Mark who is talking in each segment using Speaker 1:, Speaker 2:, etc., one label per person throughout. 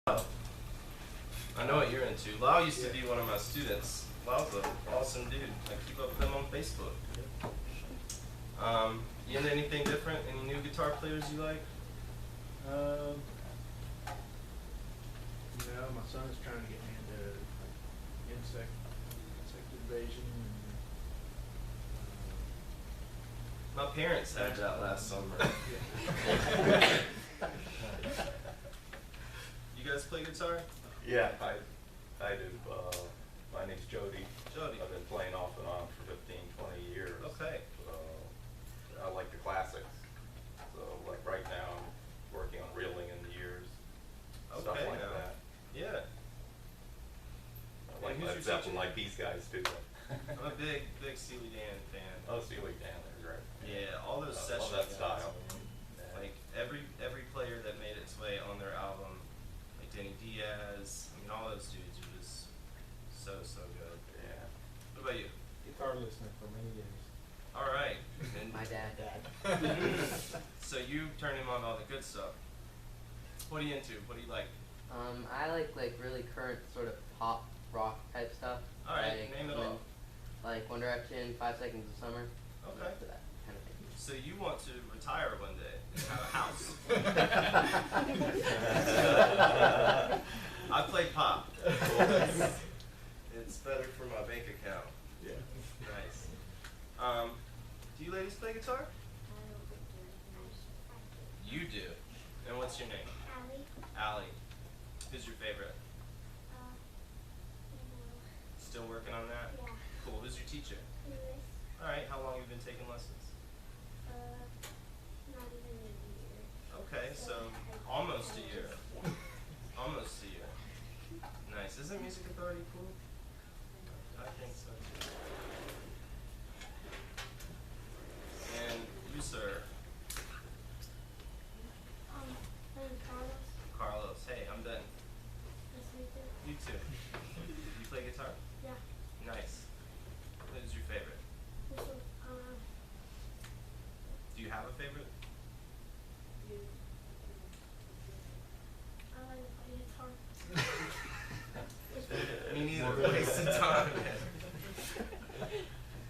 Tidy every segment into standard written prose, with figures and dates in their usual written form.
Speaker 1: I know what you're into. Lau used to be one of my students. Lau's an awesome dude. I keep up with him on Facebook. You into anything different? Any new guitar players you like?
Speaker 2: My son's trying to get me into insect invasion.
Speaker 1: My parents had that last summer. You guys play guitar?
Speaker 3: Yeah, I do. My name's Jody.
Speaker 1: Jody.
Speaker 3: I've been playing off and on for 15, 20 years.
Speaker 1: Okay.
Speaker 3: I like the classics. So like right now I'm working on reeling in the years. Stuff
Speaker 1: Okay,
Speaker 3: like
Speaker 1: now.
Speaker 3: that.
Speaker 1: Yeah.
Speaker 3: I like
Speaker 1: And who's
Speaker 3: Led
Speaker 1: your
Speaker 3: Zeppelin
Speaker 1: teacher?
Speaker 3: like these guys too.
Speaker 1: I'm a big Steely Dan fan.
Speaker 3: Oh, Steely Dan, they're great.
Speaker 1: Yeah, all those
Speaker 3: I
Speaker 1: session
Speaker 3: love that
Speaker 1: guys.
Speaker 3: style.
Speaker 1: Like every player that made its way on their album, like Danny Diaz, I mean all those dudes are just so good.
Speaker 3: Yeah.
Speaker 1: What about you?
Speaker 2: Guitar listener for many years.
Speaker 1: All right. And
Speaker 4: My dad.
Speaker 1: so you turn him on all the good stuff. What are you into? What do you like?
Speaker 4: I like really current sort of pop rock type stuff.
Speaker 1: All right,
Speaker 4: like,
Speaker 1: name it all.
Speaker 4: Like One Direction, 5 Seconds of Summer.
Speaker 1: Okay.
Speaker 4: For that kind of thing.
Speaker 1: So you want to retire one day and have a house? I play pop. It's better for my bank account.
Speaker 3: Yeah.
Speaker 1: Nice. Do you ladies play guitar? You do. And what's your name? Allie. Who's your favorite? Still working on that?
Speaker 5: Yeah.
Speaker 1: Cool. Who's your teacher? All right. How long have you been taking lessons?
Speaker 5: Not even a year.
Speaker 1: Okay, so almost a year. Almost a year. Nice. Isn't Music Authority cool? I think so too. And you, sir?
Speaker 5: My name's Carlos.
Speaker 1: Carlos. Hey, I'm Ben.
Speaker 5: Nice to meet you.
Speaker 1: You too. You play guitar?
Speaker 5: Yeah.
Speaker 1: Nice. Who's your favorite?
Speaker 5: This one,
Speaker 1: Do you have a favorite?
Speaker 5: I like to play guitar.
Speaker 1: Me neither. Waste of time.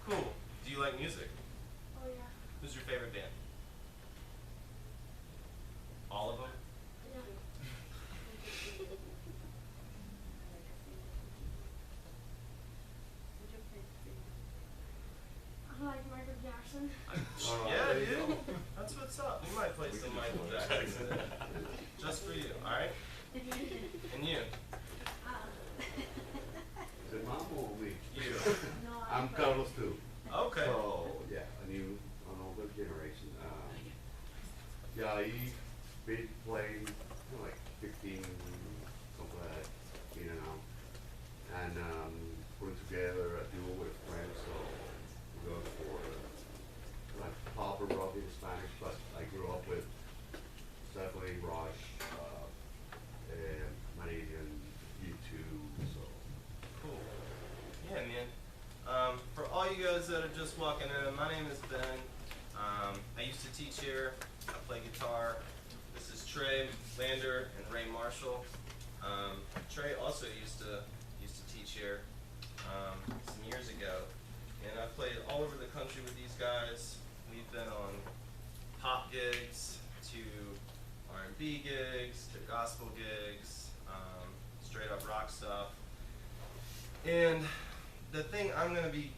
Speaker 1: Cool. Do you like music?
Speaker 5: Oh yeah.
Speaker 1: Who's your favorite band? All of them?
Speaker 5: Yeah. I like Michael Jackson.
Speaker 1: Yeah, dude. That's what's up. We might play some Michael Jackson. Just for you, alright? And you?
Speaker 6: Is it mom or me?
Speaker 1: You.
Speaker 5: No,
Speaker 6: I'm Carlos too.
Speaker 1: Okay.
Speaker 6: So yeah, an older generation. Yeah, I been playing like 15, something like that, in and out, and putting together a duo with a friend. So we go for like pop or rock in Spanish, but I grew up with definitely Rush, and Meridian, U2. So.
Speaker 1: Cool. Yeah, man. For all you guys that are just walking in, my name is Ben. I used to teach here. I play guitar. This is Trey Lander and Ray Marshall. Trey also used to teach here some years ago, and I've played all over the country with these guys. We've been on pop gigs to R&B gigs to gospel gigs, straight up rock stuff. And the thing I'm going to be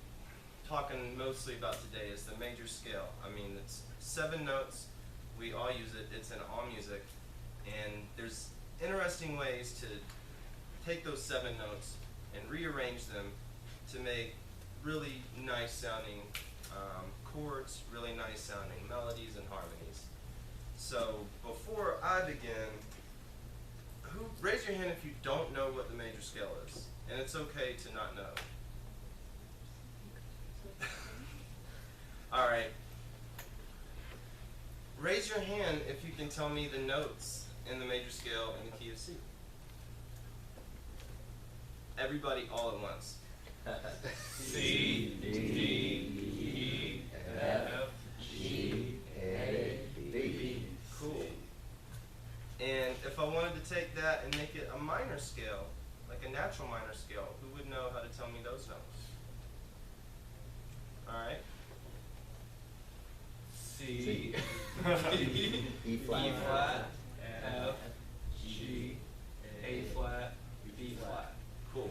Speaker 1: talking mostly about today is the major scale. I mean, it's 7 notes. We all use it. It's in all music. And there's interesting ways to take those 7 notes and rearrange them to make really nice sounding chords, really nice sounding melodies and harmonies. So before I begin, raise your hand if you don't know what the major scale is. And it's okay to not know. All right. Raise your hand if you can tell me the notes in the major scale in the key of C. Everybody all at once.
Speaker 3: C, D, E, F, G, A, B.
Speaker 1: Cool. And if I wanted to take that and make it a minor scale, like a natural minor scale, who would know how to tell me those notes? All right. C,
Speaker 4: E flat.
Speaker 1: E flat,
Speaker 2: F, G, A flat, B flat.
Speaker 1: Cool.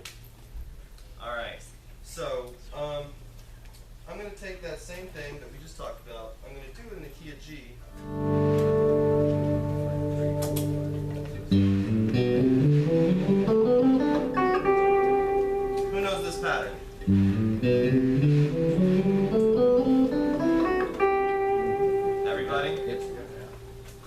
Speaker 1: All right. So I'm going to take that same thing that we just talked about. I'm going to do it in the key of G. Who knows this pattern? Everybody?
Speaker 4: Yep.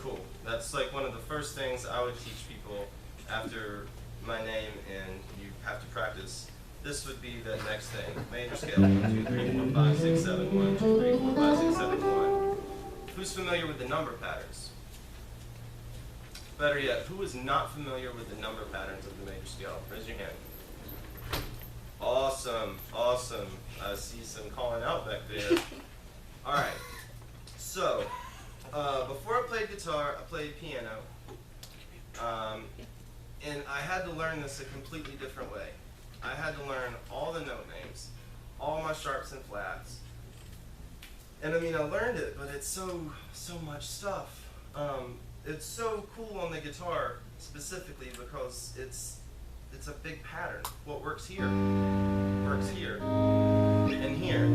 Speaker 1: Cool. That's like one of the first things I would teach people after my name, and you have to practice. This would be the next thing. Major scale. 1, 2, 3, 4, 5, 6, 7. 1, 2, 3, 4, 5, 6, 7, 1. Who's familiar with the number patterns? Better yet, who is not familiar with the number patterns of the major scale? Raise your hand. Awesome, awesome. I see some calling out back there. All right. So, before I played guitar, I played piano. And I had to learn this a completely different way. I had to learn all the note names, all my sharps and flats. And I mean, I learned it, but it's so much stuff. It's so cool on the guitar specifically because it's a big pattern. What works here, and here.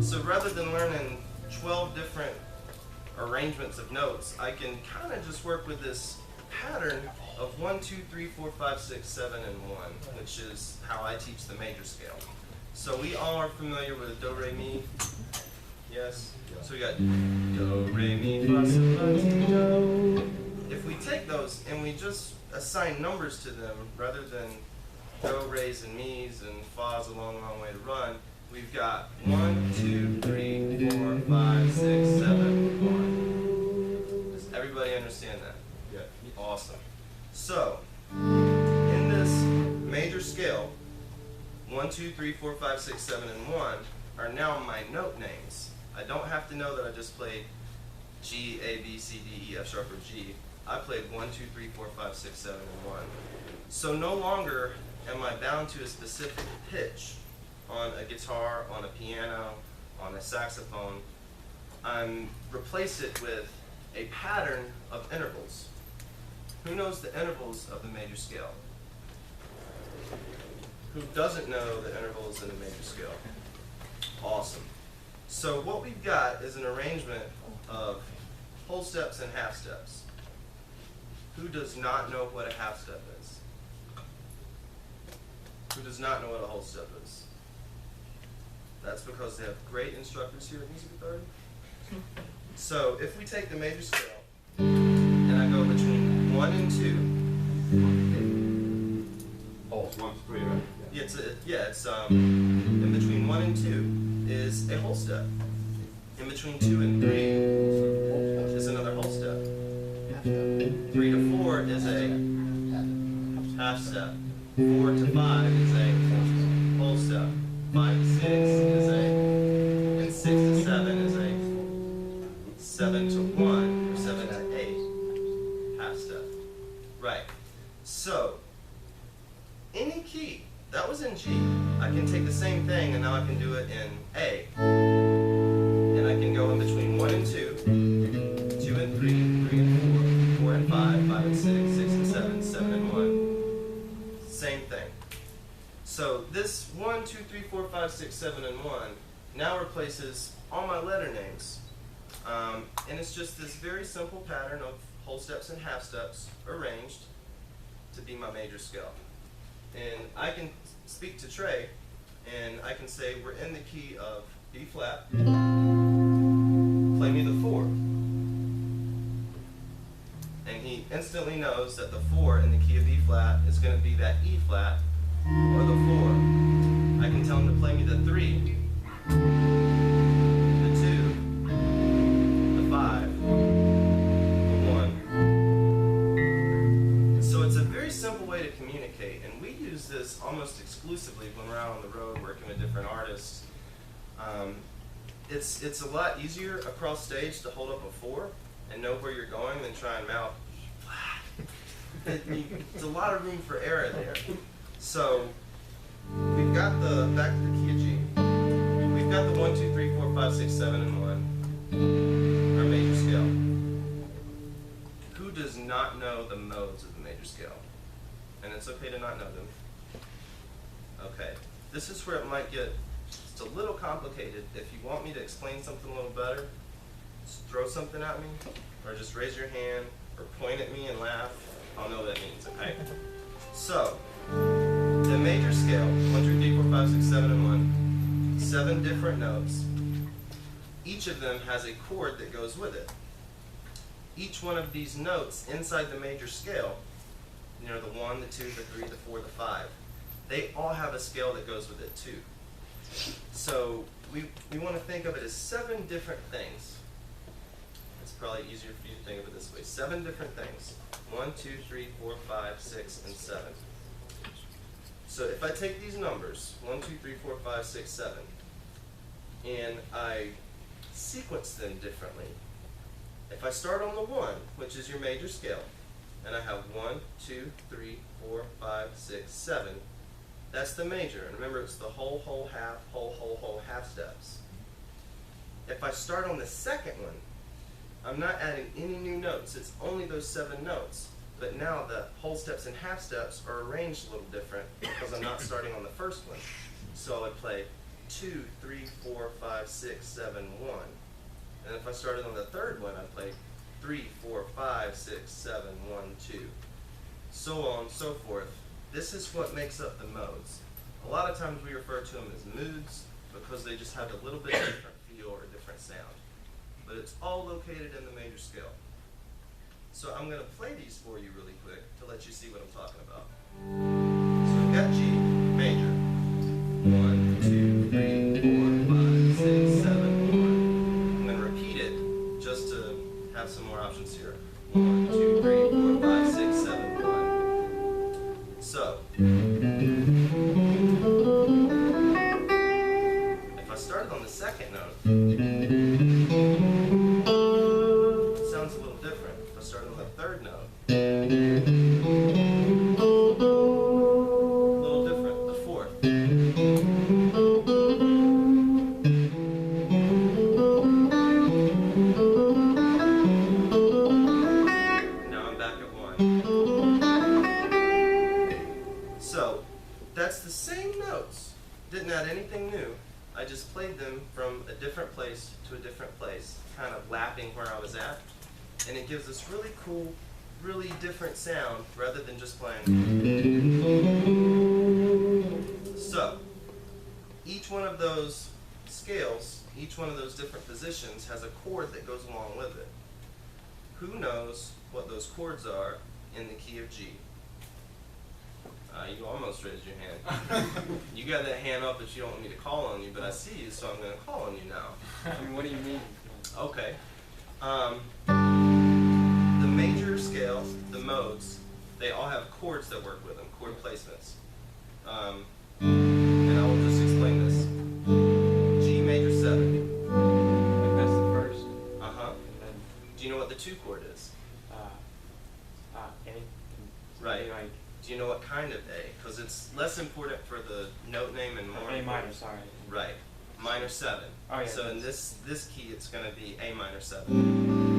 Speaker 1: So rather than learning 12 different arrangements of notes, I can kind of just work with this pattern of 1, 2, 3, 4, 5, 6, 7, and 1, which is how I teach the major scale. So we all are familiar with do, re, mi. Yes? So we got do, re, mi, fa, sol, la, ti, do. If we take those and we just assign numbers to them rather than do, re's, and mi's, and fa's a long, long way to run, we've got 1, 2, 3, 4, 5, 6, 7, 1. Does everybody understand that?
Speaker 6: Yeah.
Speaker 1: Awesome. So, in this major scale, 1, 2, 3, 4, 5, 6, 7, and 1 are now my note names. I don't have to know that I just played G, A, B, C, D, E, F sharp, or G. I played 1, 2, 3, 4, 5, 6, 7, and 1. So no longer am I bound to a specific pitch on a guitar, on a piano, on a saxophone. I'm replace it with a pattern of intervals. Who knows the intervals of the major scale? Who doesn't know the intervals in the major scale? Awesome. So what we've got is an arrangement of whole steps and half steps. Who does not know what a half step is? Who does not know what a whole step is? That's because they have great instructors here at Music Authority. So if we take the major scale and I go between 1 and 2.
Speaker 6: Oh, 1's 3, right?
Speaker 1: Yeah, it's in between 1 and 2 is a whole step. In between 2 and 3 is another whole step. 3 to 4 is a half step. 4 to 5 is a whole step. 5 to 6 is and 6 to 7 is a 7 to 1 or 7 to 8 half step. Right. So any key that was in G, I can take the same thing and now I can do it in A. And I can go in between 1 and 2, 2 and 3, 3 and 4, 4 and 5, 5 and 6, 6 and 7, 7 and 1. Same thing. So this 1, 2, 3, 4, 5, 6, 7, and 1 now replaces all my letter names. And it's just this very simple pattern of whole steps and half steps arranged to be my major scale. And I can speak to Trey, and I can say, we're in the key of B flat, play me the 4. And he instantly knows that the 4 in the key of B flat is going to be that E flat, or the 4. I can tell him to play me the 3, the 2, the 5, the 1. So it's a very simple way to communicate, and we use this almost exclusively when we're out on the road working with different artists. It's a lot easier across stage to hold up a 4 and know where you're going than try and mouth flat, It's a lot of room for error there. So we've got the, back to the key of G. We've got the 1, 2, 3, 4, 5, 6, 7, and 1, our major scale. Who does not know the modes of the major scale? And it's okay to not know them. Okay, this is where it might get just a little complicated. If you want me to explain something a little better, just throw something at me, or just raise your hand, or point at me and laugh. I'll know what that means, okay? So, the major scale, 1, 2, 3, 4, 5, 6, 7, and 1, 7 different notes. Each of them has a chord that goes with it. Each one of these notes inside the major scale, you know, the 1, the 2, the 3, the 4, the 5, they all have a scale that goes with it too. So we want to think of it as 7 different things. It's probably easier for you to think of it this way. 7 different things. 1, 2, 3, 4, 5, 6, and 7. So if I take these numbers, 1, 2, 3, 4, 5, 6, 7, and I sequence them differently. If I start on the 1, which is your major scale, and I have 1, 2, 3, 4, 5, 6, 7, that's the major. And remember, it's the whole, whole, half, whole, half steps. If I start on the second one, I'm not adding any new notes. It's only those 7 notes. But now the whole steps and half steps are arranged a little different because I'm not starting on the first one. So I would play 2, 3, 4, 5, 6, 7, 1. And if I started on the third one, I'd play 3, 4, 5, 6, 7, 1, 2. So on, so forth. This is what makes up the modes. A lot of times we refer to them as moods because they just have a little bit different feel or different sound. But it's all located in the major scale. So I'm going to play these for you really quick to let you see what I'm talking about. So we've got G, major. 1, 2, 3, 4, 5, 6, 7, 1. I'm going to repeat it just to have some more options here. 1, 2, 3, 4, 5, 6, 7, 1. So, if I started on the second note, it sounds a little different. If I started on the third note, a little different. The fourth. Now I'm back at 1. So, that's the same notes. Didn't add anything new. I just played them from a different place to a different place, kind of lapping where I was at. And it gives this really cool, really different sound rather than just playing. So, each one of those scales, each one of those different positions has a chord that goes along with it. Who knows what those chords are in the key of G? You almost raised your hand. You got that hand up, but you don't want me to call on you, but I see you, so I'm going to call on you now.
Speaker 2: I mean, what do you mean?
Speaker 1: Okay. The major scales, the modes, they all have chords that work with them, chord placements. And I will just explain this. G major 7.
Speaker 2: Like that's the first.
Speaker 1: Uh-huh.
Speaker 2: And then,
Speaker 1: Do you know what the 2 chord is?
Speaker 2: A. And
Speaker 1: Right.
Speaker 2: Like
Speaker 1: Do you know what kind of A? Because it's less important for the note name and more
Speaker 2: A minor,
Speaker 1: important-
Speaker 2: sorry.
Speaker 1: Right. Minor 7.
Speaker 2: Oh, yeah,
Speaker 1: So in
Speaker 2: that's-
Speaker 1: this key, it's going to be A minor 7.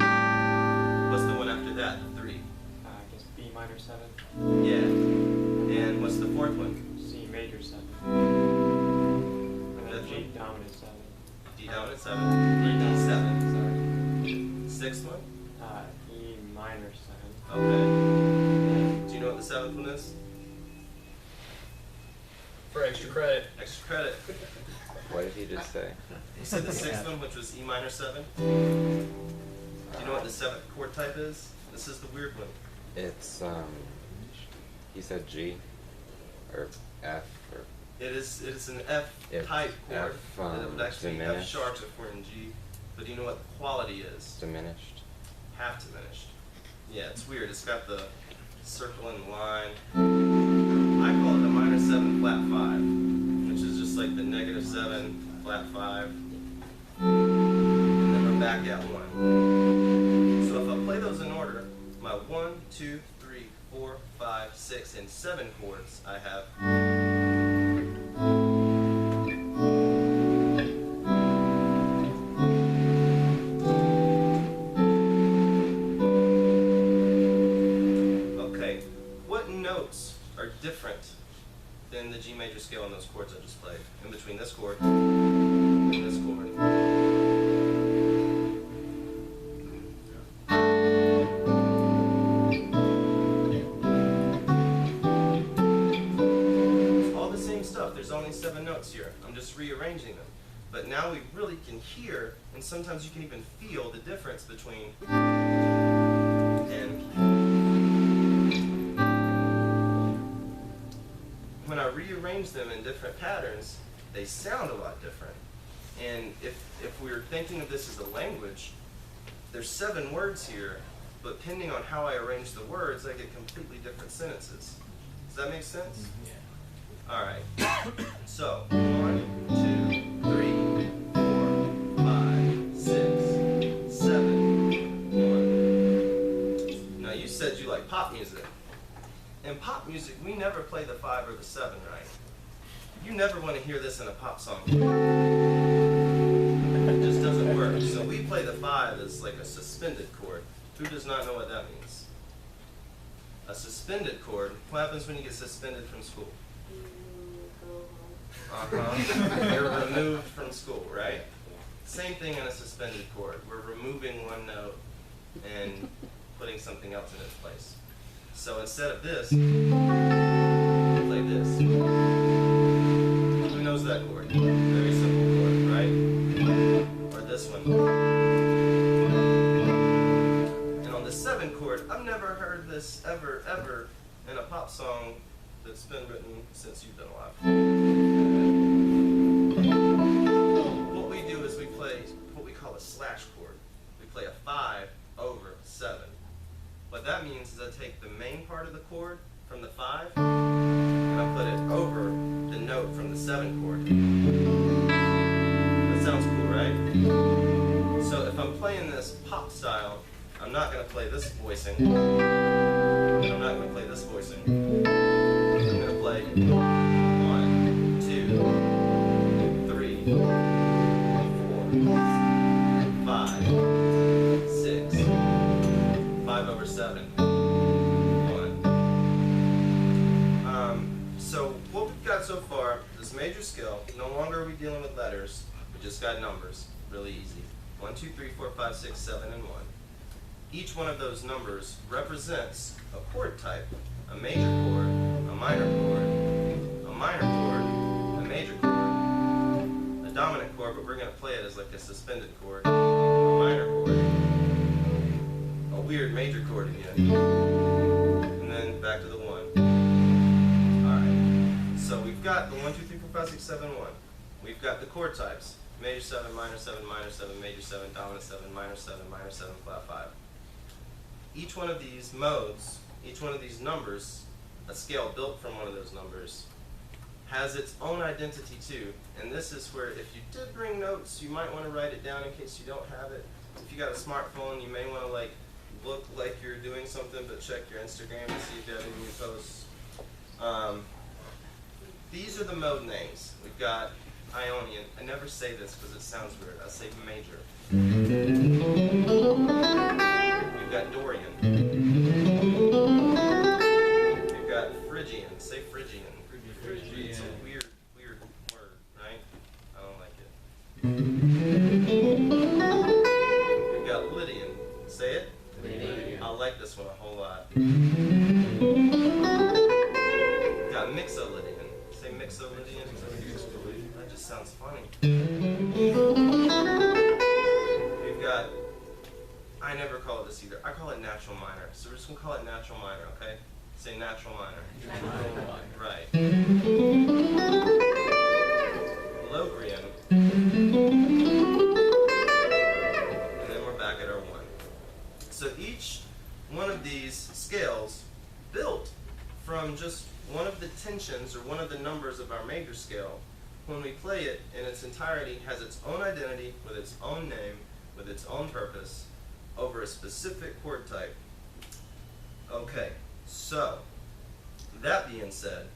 Speaker 1: What's the one after that? The 3.
Speaker 2: I guess B minor 7,
Speaker 1: Yeah. And what's the 4th one?
Speaker 2: C major 7, and then
Speaker 1: Fifth
Speaker 2: G
Speaker 1: one?
Speaker 2: dominant 7.
Speaker 1: D dominant 7. D 7.
Speaker 2: Sorry.
Speaker 1: 6th one?
Speaker 2: E minor 7.
Speaker 1: Okay. Do you know what the 7th one is?
Speaker 7: For extra credit.
Speaker 1: Extra credit.
Speaker 3: What did he just say?
Speaker 1: You said the 6th one, which was E minor 7. Do you know what the 7th chord type is? This is the weird one.
Speaker 3: It's he said G or F or
Speaker 1: It is an F
Speaker 3: It's
Speaker 1: type chord.
Speaker 3: F,
Speaker 1: It would actually be F
Speaker 3: diminished.
Speaker 1: sharp if we're in G. But do you know what the quality is?
Speaker 3: diminished.
Speaker 1: Half diminished. Yeah, it's weird. It's got the circle and line. I call it the minor 7 flat 5, which is just like the negative 7 flat 5. And then we're back at 1. So if I play those in order, my 1, 2, 3, 4, 5, 6, and 7 chords, I have. Okay, what notes are different than the G major scale in those chords I just played? In between this chord and this chord. It's all the same stuff. There's only 7 notes here. I'm just rearranging them. But now we really can hear, and sometimes you can even feel the difference between and. When I rearrange them in different patterns, they sound a lot different. And if we're thinking of this as a language, there's 7 words here, but depending on how I arrange the words, I get completely different sentences. Does that make sense?
Speaker 2: Yeah.
Speaker 1: All right. So 1, 2, 3, 4, 5, 6, 7, 1. Now you said you like pop music. In pop music, we never play the 5 or the 7, right? You never want to hear this in a pop song. It just doesn't work. So we play the 5 as like a suspended chord. Who does not know what that means? A suspended chord. What happens when you get suspended from school? You're removed from school, right? Same thing in a suspended chord. We're removing one note and putting something else in its place. So instead of this, play this. Who knows that chord? Very simple chord, right? Or this one. And on the 7 chord, I've never heard this ever in a pop song that's been written since you've been alive. What we do is we play what we call a slash chord. We play a 5 over 7. What that means is I take the main part of the chord from the 5 and I put it over the note from the 7 chord. That sounds cool, right? So if I'm playing this pop style, I'm not going to play this voicing. And I'm not going to play this voicing. I'm going to play 1, 2, 3, 4, 5, 6, 5 over 7, 1. So what we've got so far, this major scale, no longer are we dealing with letters, we just got numbers, really easy. 1, 2, 3, 4, 5, 6, 7, and 1. Each one of those numbers represents a chord type, a major chord, a minor chord, a minor chord, a major chord, a dominant chord, but we're going to play it as like a suspended chord, a minor chord, a weird major chord again, and then back to the 1. Alright, so we've got the 1, 2, 3, 4, 5, 6, 7, 1. We've got the chord types, major 7, minor 7, minor 7, major 7, dominant 7, minor 7, flat 5. Each one of these modes, each one of these numbers, a scale built from one of those numbers, has its own identity too. And this is where if you did bring notes, you might want to write it down in case you don't have it. If you got a smartphone, you may want to like look like you're doing something, but check your Instagram to see if you have any new posts. These are the mode names. We've got Ionian. I never say this because it sounds weird. I say major. We've got Dorian. We've got Phrygian. Say Phrygian.
Speaker 2: Phrygian.
Speaker 1: It's a weird word, right? I don't like it. We've got Lydian. Say it.
Speaker 4: Lydian.
Speaker 1: I like this one a whole lot. Got Mixolydian. Say Mixolydian. That just sounds funny. We've got, I never call it this either. I call it natural minor. So we're just going to call it natural minor, okay? Say natural minor. Right. Locrian. And then we're back at our 1. So each one of these scales built from just one of the tensions or one of the numbers of our major scale, when we play it in its entirety, has its own identity with its own name, with its own purpose, over a specific chord type. Okay, So, that being said,